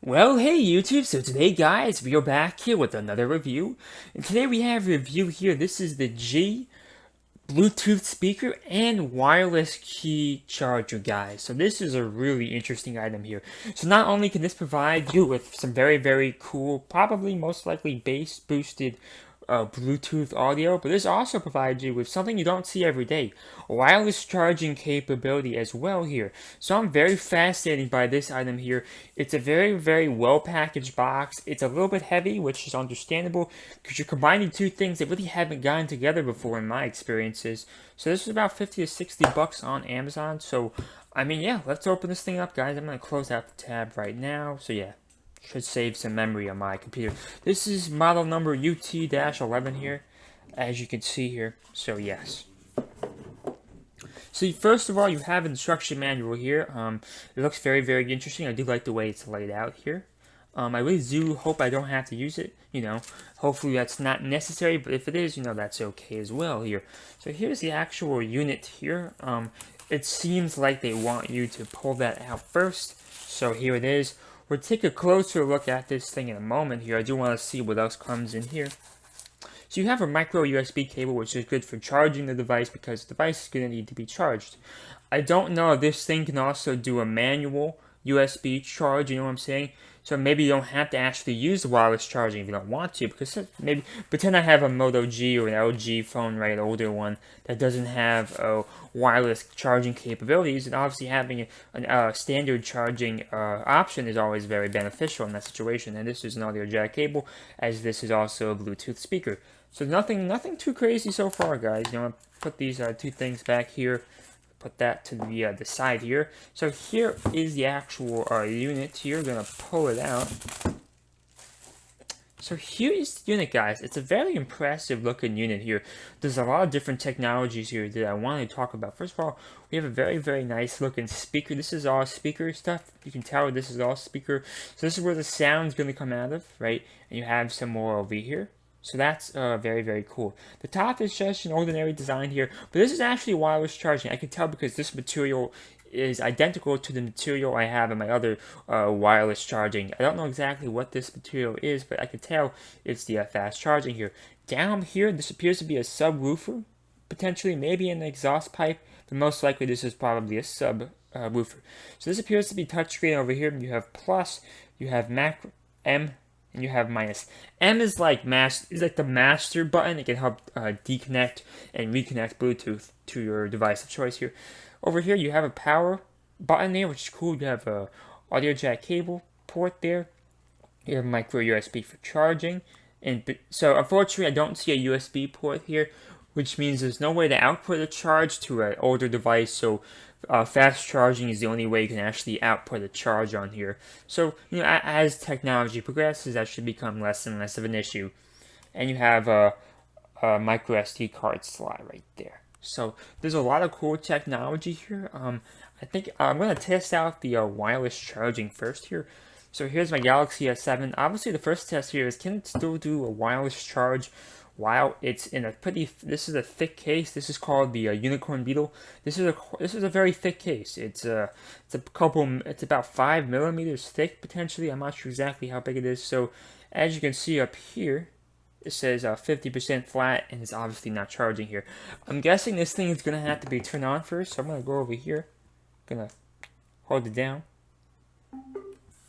Well, hey YouTube, so today guys, we are back here with another review. And today we have a review here. This is the G Bluetooth speaker and wireless key charger, guys. So this is a really interesting item here. So not only can this provide you with some very cool, probably most likely bass boosted Bluetooth audio, but this also provides you with something you don't see every day, wireless charging capability as well here. So I'm very fascinated by this item here. It's a very well packaged box. It's a little bit heavy, which is understandable because you're combining two things that really haven't gotten together before in my experiences. So this is about 50 to 60 bucks on Amazon. So I mean, yeah, let's open this thing up, guys. I'm gonna close out the tab right now. So yeah, should save some memory on my computer. This is model number UT-11 here, as you can see here. So yes. So first of all, you have an instruction manual here. It looks very interesting. I do like the way it's laid out here. I really do hope I don't have to use it. Hopefully that's not necessary, but if it is, that's okay as well here. So here's the actual unit here. It seems like they want you to pull that out first. So here it is. We'll take a closer look at this thing in a moment here. I do want to see what else comes in here. So you have a micro USB cable, which is good for charging the device because the device is going to need to be charged. I don't know if this thing can also do a manual USB charge, you know what I'm saying? So maybe you don't have to actually use the wireless charging if you don't want to, because maybe pretend I have a Moto G or an LG phone, right, an older one, that doesn't have wireless charging capabilities, and obviously having a standard charging option is always very beneficial in that situation. And this is an audio jack cable, as this is also a Bluetooth speaker. So nothing too crazy so far, guys. I'll put these two things back here. Put that to the side here. So here is the actual unit here. Gonna pull it out. So here is the unit, guys. It's a very impressive looking unit here. There's a lot of different technologies here that I wanted to talk about. First of all, we have a very nice looking speaker. This is all speaker stuff. You can tell this is all speaker. So this is where the sound's gonna come out of, right? And you have some more over here. So that's very cool. The top is just an ordinary design here, but this is actually wireless charging. I can tell because this material is identical to the material I have in my other wireless charging. I don't know exactly what this material is, but I can tell it's the fast charging here. Down here, this appears to be a subwoofer, potentially maybe an exhaust pipe, but most likely this is probably a woofer. So this appears to be touchscreen over here. You have plus, you have macro, M, and you have minus. M is like the master button. It can help deconnect and reconnect Bluetooth to your device of choice here. Over here you have a power button there, which is cool. You have a audio jack cable port there. You have micro USB for charging. And so unfortunately I don't see a USB port here, which means there's no way to output a charge to an older device. So fast charging is the only way you can actually output a charge on here. So, as technology progresses, that should become less and less of an issue. And you have a micro SD card slot right there. So there's a lot of cool technology here. I think I'm going to test out the wireless charging first here. So here's my Galaxy S7. Obviously the first test here is, can it still do a wireless charge while it's in this is a thick case. This is called the Unicorn Beetle. This is a very thick case. It's about 5 millimeters thick potentially. I'm not sure exactly how big it is. So as you can see up here, it says 50% flat, and it's obviously not charging here. I'm guessing this thing is gonna have to be turned on first. So I'm gonna go over here, gonna hold it down.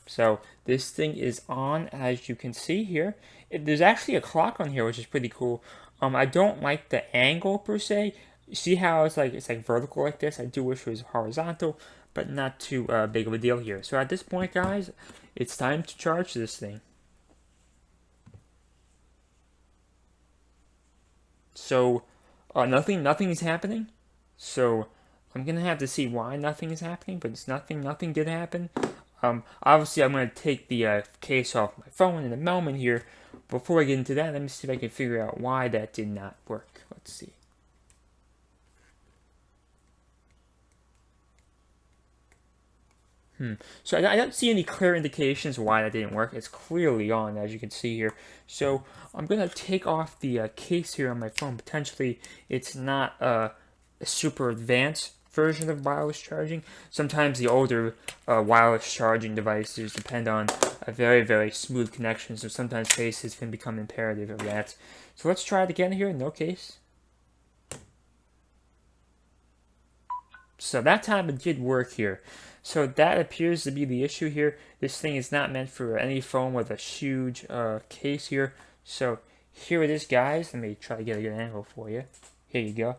So this thing is on, as you can see here. There's actually a clock on here, which is pretty cool. I don't like the angle per se. You see how it's like vertical like this? I do wish it was horizontal, but not too big of a deal here. So at this point, guys, it's time to charge this thing. So nothing is happening. So I'm gonna have to see why nothing is happening, but it's nothing did happen. Obviously, I'm going to take the case off my phone in a moment here. Before I get into that, let me see if I can figure out why that did not work. Let's see. So I don't see any clear indications why that didn't work. It's clearly on, as you can see here. So I'm going to take off the case here on my phone. Potentially, it's not super advanced version of wireless charging. Sometimes the older wireless charging devices depend on a very, very smooth connection, so sometimes cases can become imperative of that. So let's try it again here, no case. So that time it did work here. So that appears to be the issue here. This thing is not meant for any phone with a huge case here. So here it is, guys. Let me try to get a good angle for you. Here you go.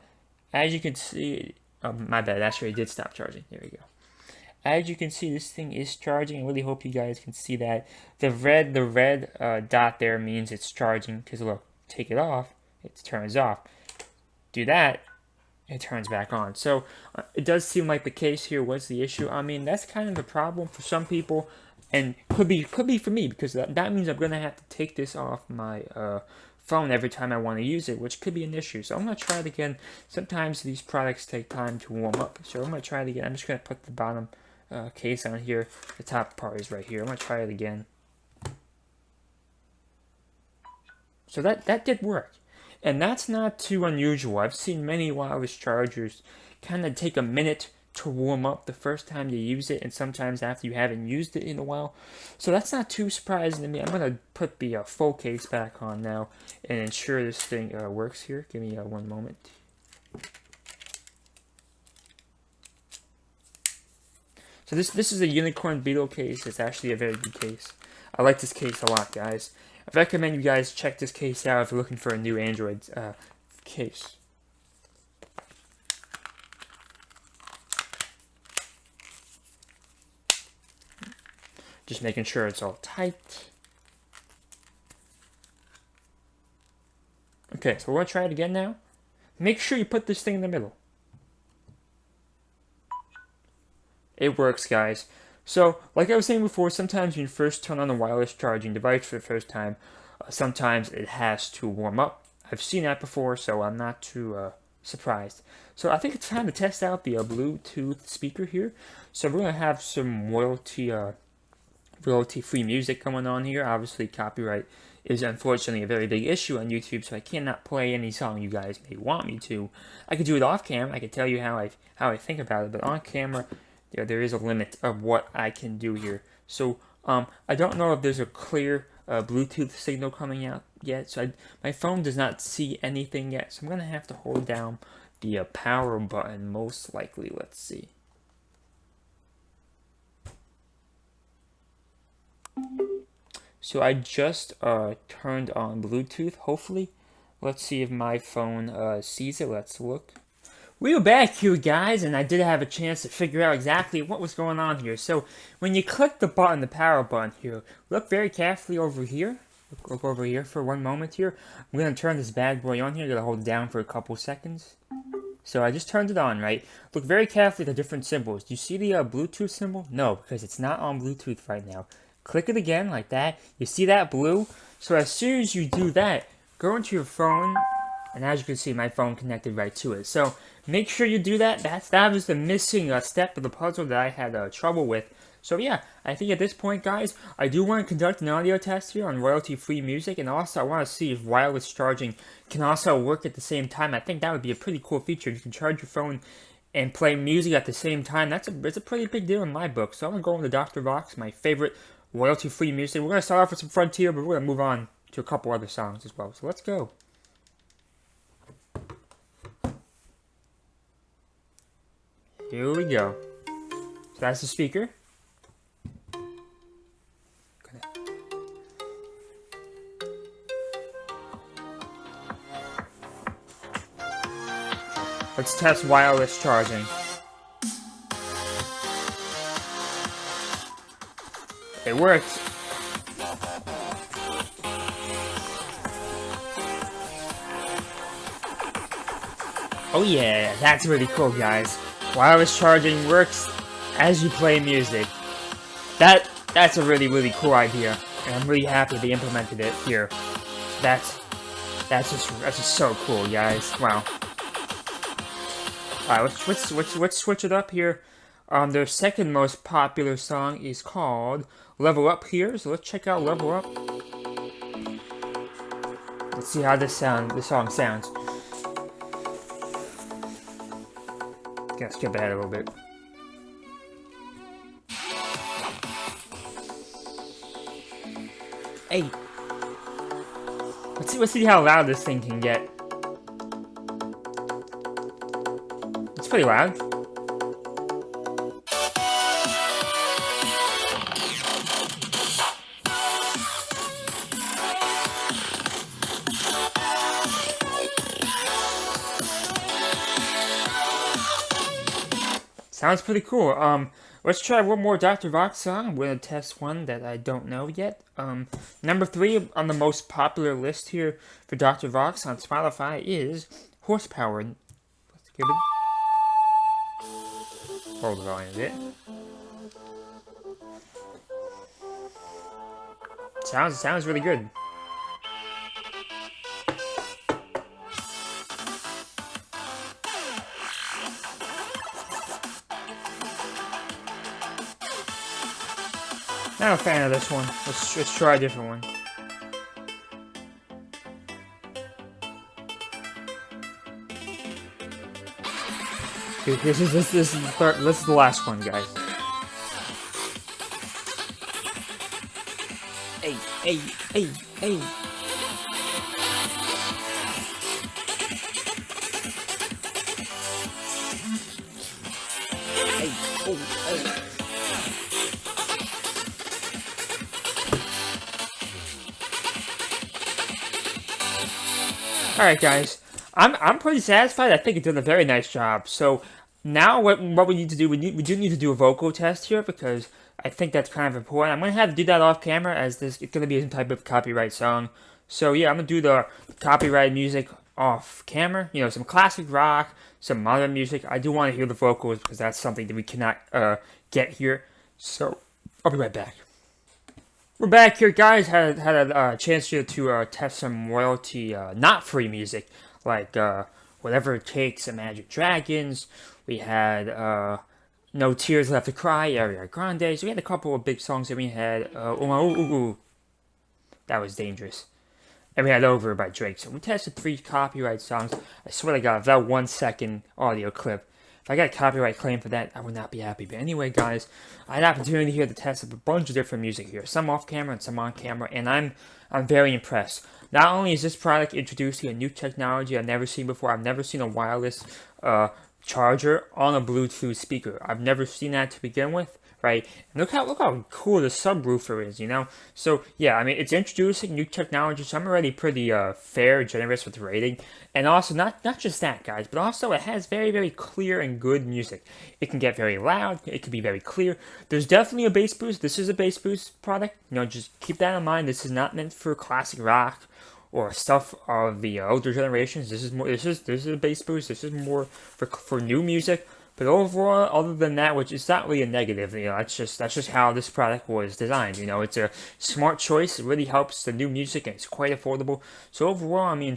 As you can see, oh, my bad, actually it did stop charging. There we go. As you can see, this thing is charging. I really hope you guys can see that. The red dot there means it's charging, because look, take it off, it turns off. Do that, it turns back on. So it does seem like the case here was the issue. I mean, that's kind of the problem for some people, and could be for me, because that means I'm gonna have to take this off my phone every time I want to use it, which could be an issue. So I'm gonna try it again. Sometimes these products take time to warm up, so I'm gonna try it again. I'm just gonna put the bottom case on here. The top part is right here. I'm gonna try it again. So that did work. And that's not too unusual. I've seen many wireless chargers kind of take a minute to warm up the first time you use it, and sometimes after you haven't used it in a while. So that's not too surprising to me. I'm going to put the full case back on now and ensure this thing works here. Give me one moment. So this is a unicorn Beetle case. It's actually a very good case. I like this case a lot, guys. I recommend you guys check this case out if you're looking for a new Android case. Just making sure it's all tight. Okay, so we're going to try it again now. Make sure you put this thing in the middle. It works, guys. So, like I was saying before, sometimes when you first turn on a wireless charging device for the first time, sometimes it has to warm up. I've seen that before, so I'm not too surprised. So I think it's time to test out the Bluetooth speaker here. So we're going to have some royalty-free music going on here. Obviously, copyright is unfortunately a very big issue on YouTube, so I cannot play any song you guys may want me to. I could do it off camera. I could tell you how I think about it, but on camera, there is a limit of what I can do here. So I don't know if there's a clear Bluetooth signal coming out yet. So my phone does not see anything yet. So I'm going to have to hold down the power button most likely. Let's see. So I just turned on Bluetooth, hopefully. Let's see if my phone sees it. Let's look. We're back here, guys, and I did have a chance to figure out exactly what was going on here. So, when you click the button, the power button here, look very carefully over here. Look over here for one moment here. I'm going to turn this bad boy on here. I'm going to hold it down for a couple seconds. So, I just turned it on, right? Look very carefully at the different symbols. Do you see the Bluetooth symbol? No, because it's not on Bluetooth right now. Click it again, like that. You see that blue? So, as soon as you do that, go into your phone. And as you can see, my phone connected right to it. So make sure you do that. That was the missing step of the puzzle that I had trouble with. So yeah, I think at this point, guys, I do want to conduct an audio test here on royalty-free music. And also, I want to see if wireless charging can also work at the same time. I think that would be a pretty cool feature. You can charge your phone and play music at the same time. It's a pretty big deal in my book. So I'm going to go into Dr. Vox, my favorite royalty-free music. We're going to start off with some Frontier, but we're going to move on to a couple other songs as well. So let's go. Here we go. So that's the speaker. Let's test wireless charging. It worked. Oh yeah, that's really cool, guys. Wireless charging works as you play music. That's a really cool idea, and I'm really happy they implemented it here. That's just so cool, guys. Wow. Alright, let's switch it up here. Their second most popular song is called Level Up here, so let's check out Level Up. Let's see how this song sounds. Gonna skip ahead a little bit. Hey, let's see how loud this thing can get. It's pretty loud. Sounds pretty cool. Let's try one more Dr. Rock song. I'm gonna test one that I don't know yet. Number 3 on the most popular list here for Dr. Rocks on Spotify is Horsepower. Let's give it. Hold the volume a bit. Sounds really good. Not a fan of this one. Let's try a different one. Dude, this is the last one, guys. Hey. Hey. Hey, oh. Alright guys, I'm pretty satisfied. I think it did a very nice job. So now what we need to do, we do need to do a vocal test here because I think that's kind of important. I'm going to have to do that off camera as it's going to be some type of copyright song. So yeah, I'm going to do the copyright music off camera. You know, some classic rock, some modern music. I do want to hear the vocals because that's something that we cannot get here. So I'll be right back. We're back here, guys. Had a chance here to test some royalty, not free music, like Whatever It Takes, Imagine Dragons. We had No Tears Left to Cry, Ariana Grande. So we had a couple of big songs that we had. That was dangerous. And we had Over by Drake. So we tested 3 copyright songs. I swear to God, that 1 second audio clip. If I got a copyright claim for that, I would not be happy. But anyway, guys, I had an opportunity here to test a bunch of different music here. Some off camera and some on camera. And I'm very impressed. Not only is this product introducing a new technology I've never seen before. I've never seen a wireless charger on a Bluetooth speaker. I've never seen that to begin with. Right? And look how cool the subwoofer is, you know? So, yeah, I mean, it's introducing new technology, so I'm already pretty fair, generous with the rating. And also, not just that, guys, but also it has very, very clear and good music. It can get very loud, it can be very clear. There's definitely a bass boost. This is a bass boost product. You know, just keep that in mind. This is not meant for classic rock or stuff of the older generations. This is a bass boost. This is more for new music. But overall, other than that, which is not really a negative, you know, that's just how this product was designed. You know, it's a smart choice. It really helps the new music, and it's quite affordable. So overall, I mean,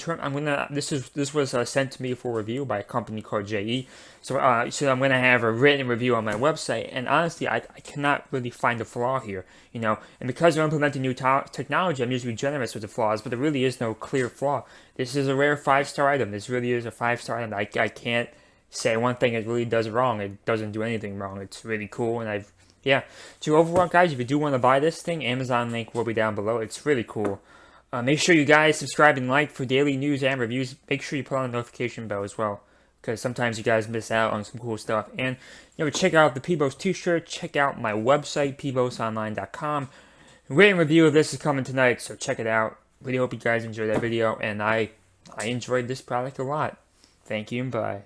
this was sent to me for review by a company called JE. So I'm gonna have a written review on my website. And honestly, I cannot really find a flaw here. You know, and because they're implementing new technology, I'm usually generous with the flaws, but there really is no clear flaw. This is a rare 5-star item. This really is a 5-star item. I can't say one thing it really does wrong. It doesn't do anything wrong. It's really cool, and so overall, guys, if you do want to buy this thing, Amazon link will be down below. It's really cool. Make sure you guys subscribe and like for daily news and reviews. Make sure you put on the notification bell as well, because sometimes you guys miss out on some cool stuff. And check out the Peebos t-shirt. Check out my website, peebosonline.com. Written review of this is coming tonight, so check it out. Really hope you guys enjoyed that video, and I enjoyed this product a lot. Thank you and bye.